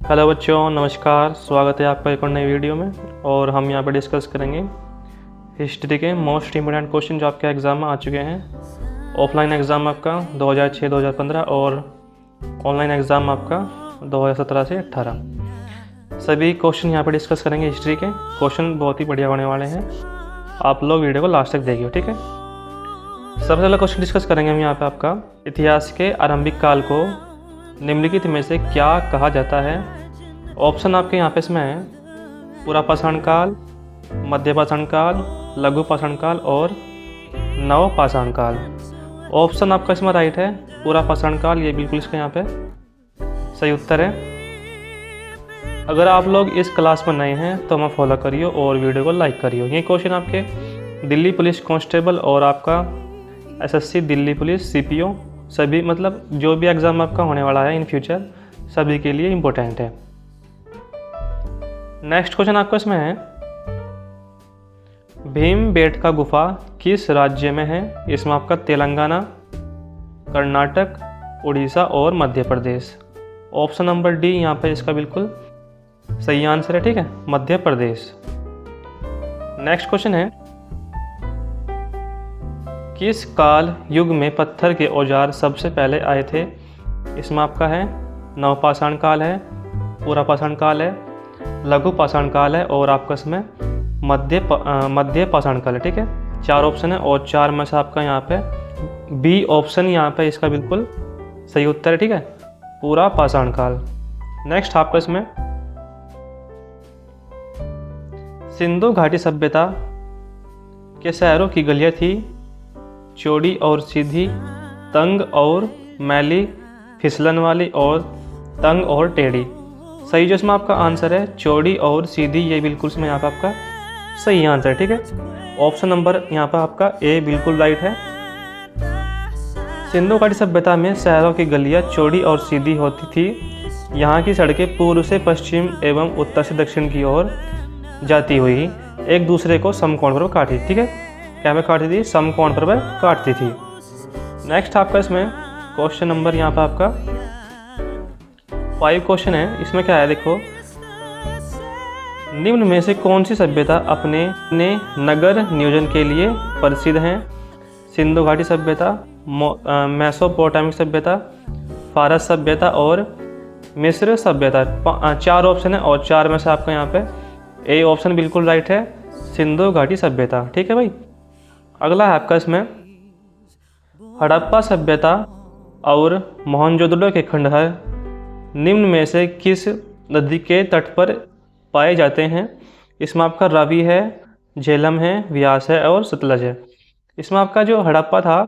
Hello बच्चों, नमस्कार। स्वागत है आपका एक और नई वीडियो में। और हम यहाँ पर डिस्कस करेंगे हिस्ट्री के मोस्ट इम्पोर्टेंट क्वेश्चन जो आपके एग्ज़ाम में आ चुके हैं। ऑफलाइन एग्ज़ाम आपका 2006-2015 और ऑनलाइन एग्ज़ाम आपका 2017 से 18। सभी क्वेश्चन यहाँ पर डिस्कस करेंगे। हिस्ट्री के क्वेश्चन बहुत ही बढ़िया होने वाले हैं। आप लोग वीडियो को लास्ट तक देखिए, ठीक है। सबसे पहला क्वेश्चन डिस्कस करेंगे हम यहाँ पर आपका इतिहास के आरंभिक काल को निम्नलिखित में से क्या कहा जाता है। ऑप्शन आपके यहाँ पे इसमें है पुरापाषाण काल, मध्यपाषाण काल, लघु पाषाण काल और नवपाषाण काल। ऑप्शन आपका इसमें राइट है, पुरापाषाण काल। ये बिल्कुल इसका यहाँ पे सही उत्तर है। अगर आप लोग इस क्लास में नए हैं तो हमें फॉलो करियो और वीडियो को लाइक करियो। ये क्वेश्चन आपके दिल्ली पुलिस कांस्टेबल और आपका एसएससी दिल्ली पुलिस सीपीओ सभी मतलब जो भी एग्ज़ाम आपका होने वाला है इन फ्यूचर सभी के लिए इम्पोर्टेंट है। नेक्स्ट क्वेश्चन आपका इसमें है भीमबेटका गुफा किस राज्य में है। इसमें आपका तेलंगाना, कर्नाटक, उड़ीसा और Madhya Pradesh. Option number D यहाँ पे इसका बिल्कुल सही आंसर है, ठीक है, मध्य प्रदेश। नेक्स्ट क्वेश्चन है किस काल युग में पत्थर के औजार सबसे पहले आए थे। इसमें आपका है नवपाषाण काल है, पुरापाषाण काल है, लघु पाषाण काल है और आपका इसमें मध्य पाषाण काल है, ठीक है। 4 ऑप्शन है और 4 में से आपका यहाँ पे बी ऑप्शन यहाँ पे इसका बिल्कुल सही उत्तर है, ठीक है, पुरापाषाण काल। नेक्स्ट आपका इसमें सिंधु घाटी सभ्यता के शहरों की गलियां थी चौड़ी और सीधी, तंग और मैली, फिसलन वाली और तंग और टेढ़ी। सही जो इसमें आपका आंसर है चौड़ी और सीधी, ये बिल्कुल इसमें यहाँ पर आपका सही आंसर है, ठीक है। ऑप्शन नंबर यहाँ पर आपका ए बिल्कुल राइट है। सिंधु घाटी सभ्यता में शहरों की गलियाँ चौड़ी और सीधी होती थी। यहाँ की सड़कें पूर्व से पश्चिम एवं उत्तर से दक्षिण की ओर जाती हुई एक दूसरे को समकोण पर काटी, ठीक है। क्या में काटती थी? समकोण पर वह काटती थी। नेक्स्ट आपका इसमें क्वेश्चन नंबर यहाँ पर आपका 5 क्वेश्चन है। इसमें क्या है देखो, निम्न में से कौन सी सभ्यता अपने नगर नियोजन के लिए प्रसिद्ध है। सिंधु घाटी सभ्यता, मेसोपोटामिक सभ्यता, फारस सभ्यता और मिस्र सभ्यता। 4 ऑप्शन है और 4 में से आपका यहाँ पे ए ऑप्शन बिल्कुल राइट है, सिंधु घाटी सभ्यता, ठीक है भाई। अगला है आपका इसमें हड़प्पा सभ्यता और मोहनजोदड़ो के खंडहर निम्न में से किस नदी के तट पर पाए जाते हैं। इसमें आपका रावी है, झेलम है, व्यास है और सतलज है। इसमें आपका जो हड़प्पा था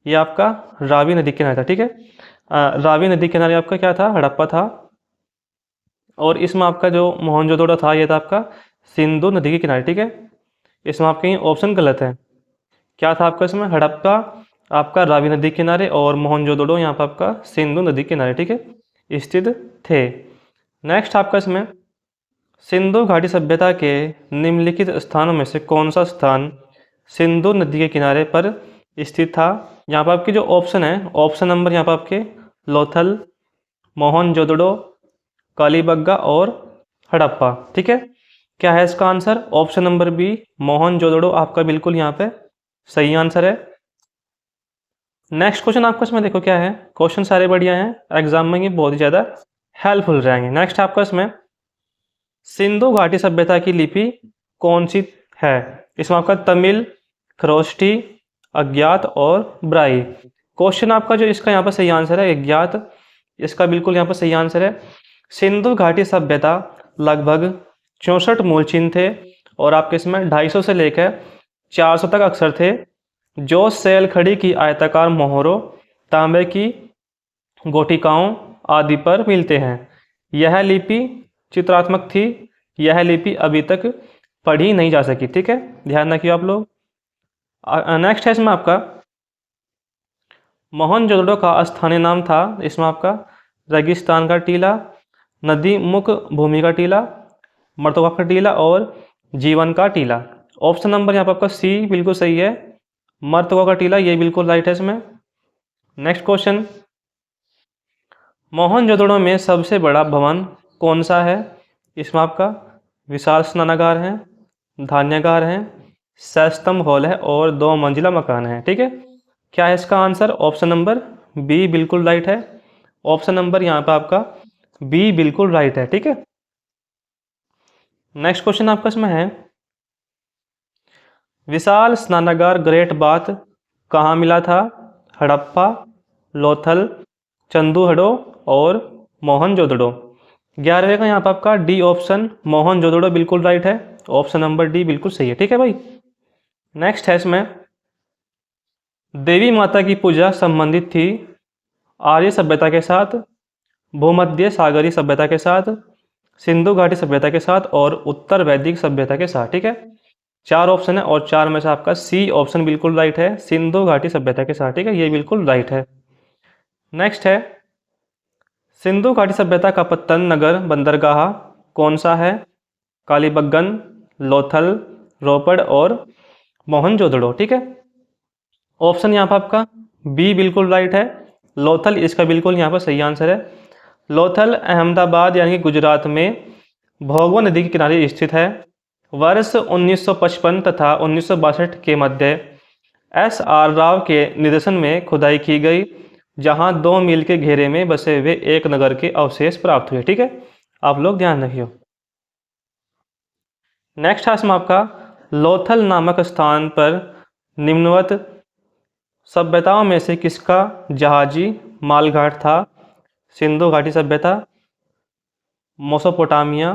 ये आपका रावी नदी के किनारे था, ठीक है। रावी नदी के किनारे आपका क्या था, हड़प्पा था। और इसमें आपका जो मोहनजोदड़ो था ये था आपका सिंधु नदी के किनारे, ठीक है। इसमें आपके ऑप्शन गलत है। क्या था आपका इसमें, हड़प्पा आपका रावी नदी के किनारे और मोहनजोदड़ो यहाँ पर आपका सिंधु नदी के किनारे, ठीक है, स्थित थे। नेक्स्ट आपका इसमें सिंधु घाटी सभ्यता के निम्नलिखित स्थानों में से कौन सा स्थान सिंधु नदी के किनारे पर स्थित था। यहाँ पर आपके जो ऑप्शन है, ऑप्शन नंबर यहाँ पर आपके लोथल, मोहनजोदड़ो, कालीबंगा और हड़प्पा, ठीक है। क्या है इसका answer, option number B Mohenjodaro आपका बिल्कुल यहाँ पे सही आंसर है। नेक्स्ट क्वेश्चन आपका इसमें देखो क्या है, क्वेश्चन सारे बढ़िया हैं, एग्जाम में ये बहुत ही ज़्यादा हेल्पफुल रहेंगे। नेक्स्ट आपका इसमें सिंधु घाटी सभ्यता की लिपि कौन सी है। इसमें आपका तमिल, खरोष्टी, अज्ञात और ब्राई। क्वेश्चन आपका जो इसका यहाँ पर सही आंसर है अज्ञात, इसका बिल्कुल यहाँ पर सही आंसर है। सिंधु घाटी सभ्यता लगभग 64 मूल चिन्ह थे और आपके इसमें 250 से लेकर 400 तक अक्षर थे जो सैल खड़ी की आयताकार मोहरों, तांबे की गोटिकाओं आदि पर मिलते हैं। यह लिपि चित्रात्मक थी। यह लिपि अभी तक पढ़ी नहीं जा सकी, ठीक है, ध्यान रखिए आप लोग। नेक्स्ट है इसमें आपका मोहनजोदड़ो का स्थानीय नाम था। इसमें आपका रेगिस्तान का टीला, नदी मुख भूमि का टीला, मर्तवा का टीला और जीवन का टीला। ऑप्शन नंबर यहाँ पर आपका सी बिल्कुल सही है, मर्तवा का टीला, ये बिल्कुल राइट है इसमें। नेक्स्ट क्वेश्चन, मोहनजोदड़ो में सबसे बड़ा भवन कौन सा है? इसमें आपका विशाल स्नानागार है, धान्यागार है, सस्तंभ हॉल है और 2 मंजिला मकान है। ठीक है, क्या है इसका आंसर? ऑप्शन नंबर बी बिल्कुल राइट है। ऑप्शन नंबर यहाँ पे आपका बी बिल्कुल राइट है। ठीक है, नेक्स्ट क्वेश्चन आपका इसमें है, विशाल स्नानागार ग्रेट बाथ कहाँ मिला था? हड़प्पा, लोथल, चंदूहड़ो और मोहनजोदड़ो। 11वें का यहाँ पर आपका डी ऑप्शन मोहनजोदड़ो बिल्कुल राइट है। ऑप्शन नंबर डी बिल्कुल सही है। ठीक है भाई, नेक्स्ट है इसमें, देवी माता की पूजा संबंधित थी आर्य सभ्यता के साथ, भूमध्य सागरीय सभ्यता के साथ, सिंधु घाटी सभ्यता के साथ और उत्तर वैदिक सभ्यता के साथ। ठीक है, 4 ऑप्शन है और 4 में से आपका सी ऑप्शन बिल्कुल राइट है, सिंधु घाटी सभ्यता के साथ। ठीक है, ये बिल्कुल राइट है। नेक्स्ट है, सिंधु घाटी सभ्यता का पत्तन नगर बंदरगाह कौन सा है? कालीबंगन, लोथल, रोपड़ और मोहनजोदड़ो। ठीक है, ऑप्शन यहाँ पर आपका बी बिल्कुल राइट है, लोथल इसका बिल्कुल यहाँ पर सही आंसर है। लोथल अहमदाबाद यानी कि गुजरात में भोगवा नदी के किनारे स्थित है। वर्ष 1955 तथा 1962 के मध्य एस.आर. राव के निर्देशन में खुदाई की गई, जहां 2 मील के घेरे में बसे हुए एक नगर के अवशेष प्राप्त हुए। ठीक है, आप लोग ध्यान रखियो। नेक्स्ट है इसमें आपका, लोथल नामक स्थान पर निम्नवत सभ्यताओं में से किसका जहाजी मालघाट था? सिंधु घाटी सभ्यता, मेसोपोटामिया,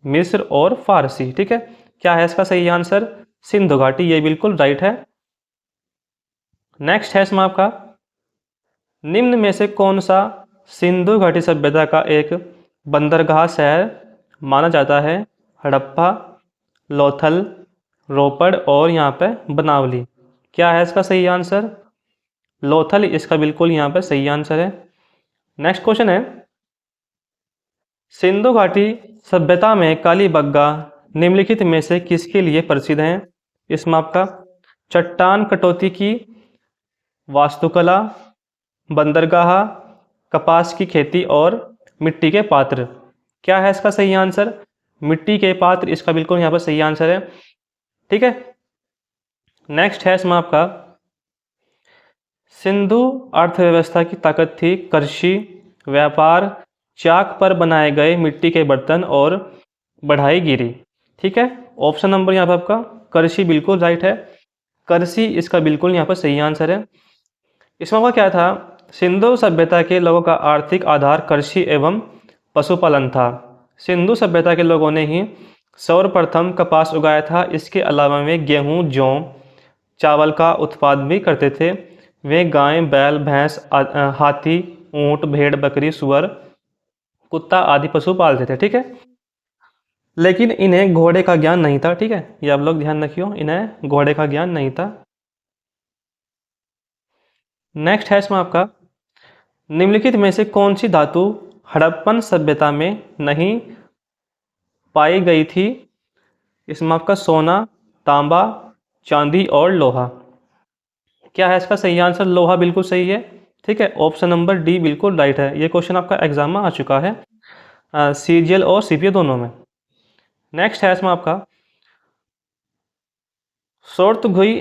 मिस्र और फारसी। ठीक है, क्या है इसका सही आंसर? सिंधु घाटी, ये बिल्कुल राइट है। नेक्स्ट है इसमें आपका, निम्न में से कौन सा सिंधु घाटी सभ्यता का एक बंदरगाह शहर माना जाता है? हड़प्पा, लोथल, रोपड़ और यहाँ पे बनावली। क्या है इसका सही आंसर? लोथल इसका बिल्कुल यहाँ पे सही आंसर है। नेक्स्ट क्वेश्चन है, सिंधु घाटी सभ्यता में कालीबंगा निम्नलिखित में से किसके लिए प्रसिद्ध है? इसमें आपका चट्टान कटौती की वास्तुकला, बंदरगाह, कपास की खेती और मिट्टी के पात्र। क्या है इसका सही आंसर? मिट्टी के पात्र इसका बिल्कुल यहाँ पर सही आंसर है। ठीक है, नेक्स्ट है इसमें आपका, सिंधु अर्थव्यवस्था की ताकत थी कृषि, व्यापार, चाक पर बनाए गए मिट्टी के बर्तन और बढ़ाई गिरी। ठीक है, ऑप्शन नंबर यहाँ पर आपका कृषि बिल्कुल राइट है, कृषि इसका बिल्कुल यहाँ पर सही आंसर है। इसमें आपका क्या था, सिंधु सभ्यता के लोगों का आर्थिक आधार कृषि एवं पशुपालन था। सिंधु सभ्यता के लोगों ने ही सर्वप्रथम कपास उगाया था। इसके अलावा वे गेहूँ, जौ, चावल का उत्पाद भी करते थे। वे गाय, बैल, भैंस, हाथी, ऊंट, भेड़, बकरी, सुअर, कुत्ता आदि पशु पालते थे। ठीक है, लेकिन इन्हें घोड़े का ज्ञान नहीं था। ठीक है, ये आप लोग ध्यान रखियो, इन्हें घोड़े का ज्ञान नहीं था। नेक्स्ट है इसमें आपका, निम्नलिखित में से कौन सी धातु हड़प्पन सभ्यता में नहीं पाई गई थी? इसमें आपका सोना, तांबा, चांदी और लोहा। क्या है इसका सही आंसर? लोहा बिल्कुल सही है। ठीक है, ऑप्शन नंबर डी बिल्कुल राइट है। ये क्वेश्चन आपका एग्जाम में आ चुका है, सीजीएल और सीपीओ दोनों में। नेक्स्ट है इसमें आपका, सोर्तघुई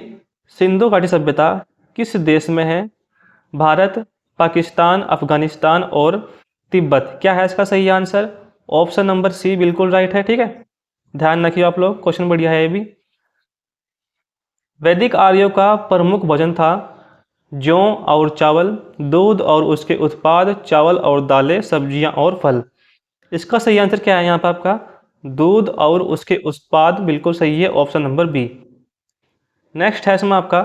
सिंधु घाटी सभ्यता किस देश में है? भारत, पाकिस्तान, अफगानिस्तान और तिब्बत। क्या है इसका सही आंसर? ऑप्शन नंबर सी बिल्कुल राइट है। ठीक है, ध्यान रखिए आप लोग, क्वेश्चन बढ़िया है ये भी। वैदिक आर्यों का प्रमुख भोजन था जौ और चावल, दूध और उसके उत्पाद, चावल और दालें, सब्जियां और फल। इसका सही आंसर क्या है यहाँ पर आपका? दूध और उसके उत्पाद बिल्कुल सही है, ऑप्शन नंबर बी। नेक्स्ट है इसमें आपका,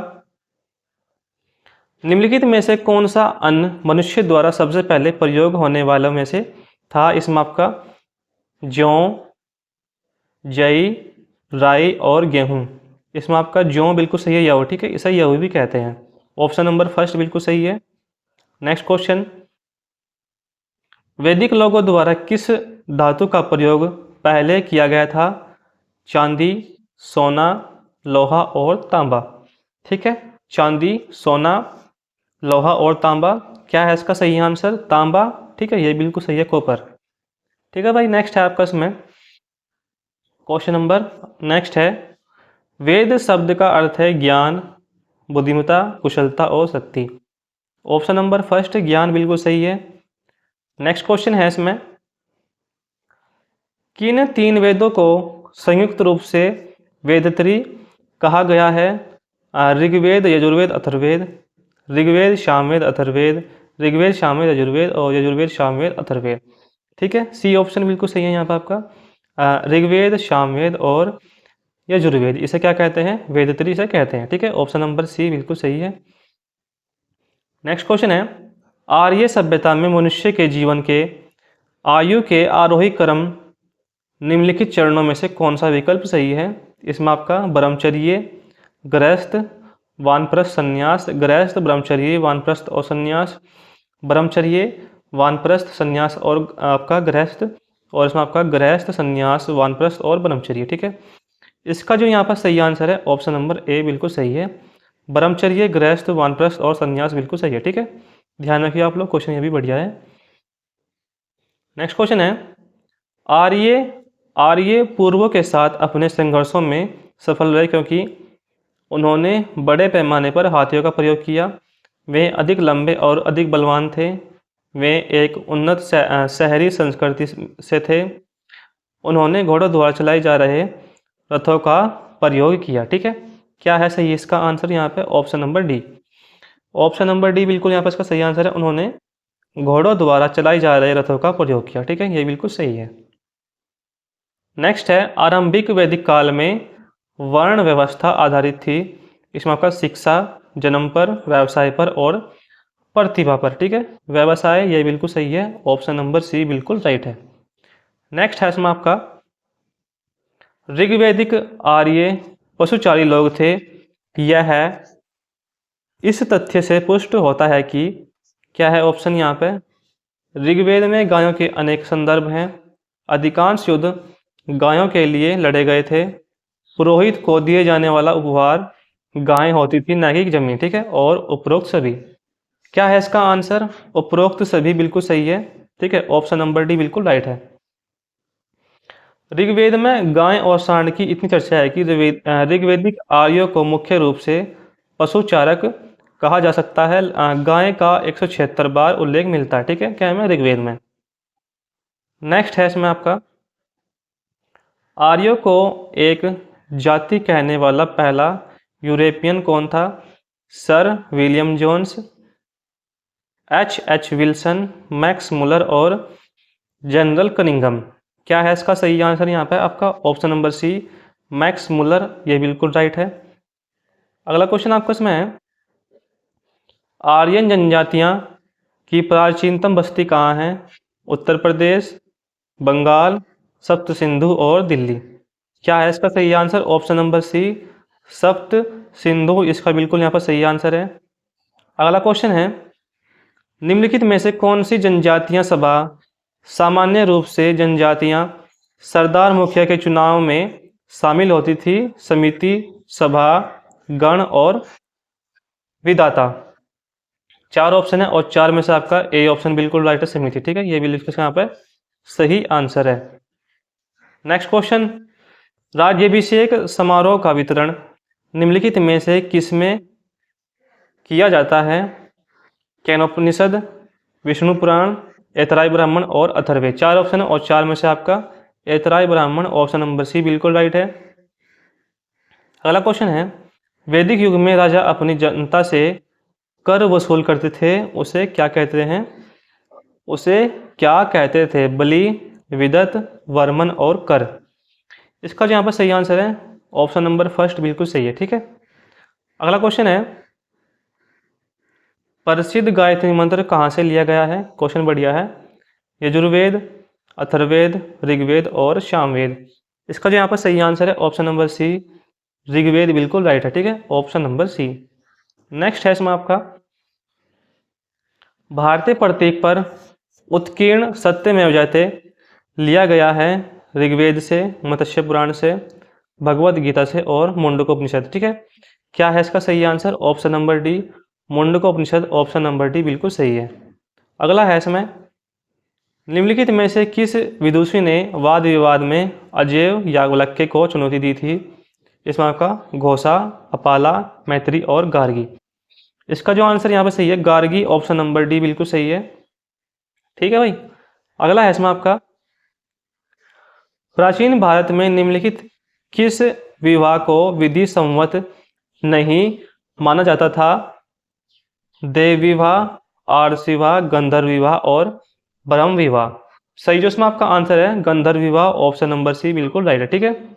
निम्नलिखित में से कौन सा अन्न मनुष्य द्वारा सबसे पहले प्रयोग होने वालों में से था? इसमें आपका जौ, जई, राई और गेहूं। इसमें आपका जौ बिल्कुल सही है, यव। ठीक है, इसे यव भी कहते हैं। ऑप्शन नंबर फर्स्ट बिल्कुल सही है। नेक्स्ट क्वेश्चन, वैदिक लोगों द्वारा किस धातु का प्रयोग पहले किया गया था? चांदी, सोना, लोहा और तांबा। ठीक है, चांदी, सोना, लोहा और तांबा। क्या है इसका सही आंसर? तांबा। ठीक है, ये बिल्कुल सही है, कॉपर। ठीक है भाई। नेक्स्ट है आपका इसमें क्वेश्चन नंबर, नेक्स्ट है वेद शब्द का अर्थ है ज्ञान, बुद्धिमत्ता, कुशलता और शक्ति। ऑप्शन नंबर फर्स्ट ज्ञान बिल्कुल सही है। नेक्स्ट क्वेश्चन है इसमें किन तीन वेदों को संयुक्त रूप से वेदत्रयी कहा गया है? ऋग्वेद, यजुर्वेद, अथर्ववेद। ऋग्वेद, सामवेद, अथर्ववेद। ऋग्वेद, सामवेद, यजुर्वेद और यजुर्वेद, सामवेद, अथर्ववेद। ठीक है, सी ऑप्शन बिल्कुल सही है यहाँ पर आपका। ऋग्वेद, सामवेद और यजुर्वेद, इसे क्या कहते हैं? वेदत्रयी इसे कहते हैं। ठीक है, ऑप्शन नंबर सी बिल्कुल सही है। नेक्स्ट क्वेश्चन है आर्य सभ्यता में मनुष्य के जीवन के आयु के आरोही क्रम निम्नलिखित चरणों में से कौन सा विकल्प सही है? इसमें आपका ब्रह्मचर्य, गृहस्थ, वानप्रस्थ, संन्यास। गृहस्थ, ब्रह्मचर्य, वानप्रस्थ और संन्यास। ब्रह्मचर्य, वानप्रस्थ, संन्यास और आपका गृहस्थ। और इसमें आपका गृहस्थ, संन्यास, वानप्रस्थ और ब्रह्मचर्य। ठीक है, इसका जो यहाँ पर सही आंसर है ऑप्शन नंबर ए बिल्कुल सही है। ब्रह्मचर्य, गृहस्थ, वानप्रस्थ और संन्यास बिल्कुल सही है। ठीक है, ध्यान रखिए आप लोग, क्वेश्चन ये भी बढ़िया है। नेक्स्ट क्वेश्चन है आर्य पूर्वों के साथ अपने संघर्षों में सफल रहे क्योंकि उन्होंने बड़े पैमाने पर हाथियों का प्रयोग किया, वे अधिक लंबे और अधिक बलवान थे, वे एक उन्नत शहरी संस्कृति से थे, उन्होंने घोड़ों द्वारा चलाए जा रहे रथों का प्रयोग किया। ठीक है, क्या है सही इसका आंसर? यहाँ पे option number D. Option number D बिल्कुल यहाँ पर इसका सही आंसर है, उन्होंने घोड़ों द्वारा चलाई जा रहे रथों का प्रयोग किया। ठीक है, ये बिल्कुल सही है। नेक्स्ट है आरंभिक वैदिक काल में वर्ण व्यवस्था आधारित थी। इसमें आपका शिक्षा, जन्म पर, व्यवसाय पर और प्रतिभा पर। ठीक है, व्यवसाय ये बिल्कुल सही है, ऑप्शन नंबर सी बिल्कुल राइट है। नेक्स्ट है इसमें आपका ऋग्वैदिक आर्य पशुचारी लोग थे। यह इस तथ्य से पुष्ट होता है कि क्या है ऑप्शन यहाँ पे ऋग्वेद में गायों के अनेक संदर्भ हैं, अधिकांश युद्ध गायों के लिए लड़े गए थे, पुरोहित को दिए जाने वाला उपहार गायें होती थी न कि जमीन। ठीक है, और उपरोक्त सभी, क्या है इसका आंसर? उपरोक्त सभी बिल्कुल सही है। ठीक है, ऑप्शन नंबर डी बिल्कुल राइट है। ऋग्वेद में गाय और सांड की इतनी चर्चा है कि ऋग्वेदिक आर्यों को मुख्य रूप से पशुचारक कहा जा सकता है। गाय का 176 बार उल्लेख मिलता है। ठीक है, क्या है ऋग्वेद में। नेक्स्ट है इसमें आपका आर्यों को एक जाति कहने वाला पहला यूरोपियन कौन था? Sir William Jones, H Wilson, Max Muller और जनरल कनिंघम। क्या है इसका सही आंसर यहाँ पे आपका? Option number C Max Muller, ये बिल्कुल राइट है। अगला क्वेश्चन आपको इसमें है आर्यन जनजातियाँ की प्राचीनतम बस्ती कहाँ है? उत्तर प्रदेश, बंगाल, सप्त सिंधु और दिल्ली। क्या है इसका सही आंसर? ऑप्शन नंबर सी सप्त सिंधु, इसका बिल्कुल यहाँ पर सही आंसर है। अगला क्वेश्चन है निम्नलिखित में से कौन सी जनजातीय सभा सामान्य रूप से जनजातियां सरदार मुखिया के चुनाव में शामिल होती थी? समिति, सभा, गण और विधाता। चार ऑप्शन है और चार में से आपका ए ऑप्शन बिल्कुल राइट है, समिति। ठीक है, ये भी इसका यहाँ पे सही आंसर है। नेक्स्ट क्वेश्चन राज्याभिषेक समारोह का वितरण निम्नलिखित में से किसमें किया जाता है? केनोपनिषद, विष्णु पुराण, ऐतराय ब्राह्मण और अथर्ववेद। चार ऑप्शन है और चार में से आपका ऐतराय ब्राह्मण, ऑप्शन नंबर सी बिल्कुल राइट है। अगला क्वेश्चन है वैदिक युग में राजा अपनी जनता से कर वसूल करते थे, उसे क्या कहते हैं? उसे क्या कहते थे? बलि, विदत, वर्मन और कर। इसका जो यहाँ पर सही आंसर है ऑप्शन नंबर फर्स्ट बिल्कुल सही है। ठीक है, अगला क्वेश्चन है प्रसिद्ध गायत्री मंत्र कहाँ से लिया गया है? क्वेश्चन बढ़िया है। यजुर्वेद, अथर्ववेद, ऋग्वेद और सामवेद। इसका जो यहाँ पर सही आंसर है ऑप्शन नंबर सी ऋग्वेद बिल्कुल राइट है। ठीक है, ऑप्शन नंबर सी। नेक्स्ट है इसमें आपका भारतीय प्रतीक पर उत्कीर्ण सत्यमेव जयते लिया गया है ऋग्वेद से, मत्स्य पुराण से, भगवत गीता से और मुंडकोपनिषद। ठीक है, क्या है इसका सही answer? Option number D Mundakopanishad, option number D बिल्कुल सही है। अगला है इसमें निम्नलिखित में से किस विदुषी ने वाद विवाद में अजेय याज्ञवल्क्य को चुनौती दी थी? इसमें आपका घोषा, अपाला, मैत्री और गार्गी। इसका जो आंसर यहाँ पे सही है गार्गी, ऑप्शन नंबर डी बिल्कुल सही है। ठीक है भाई। अगला है इसमें आपका, प्राचीन भारत में निम्नलिखित किस विवाह को विधि सम्मत नहीं माना जाता था? देव विवाह, आर्ष विवाह, गंधर्व विवाह और ब्रह्म विवाह। सही जो इसमें आपका आंसर है गंधर्व विवाह, ऑप्शन नंबर सी बिल्कुल राइट है। ठीक है।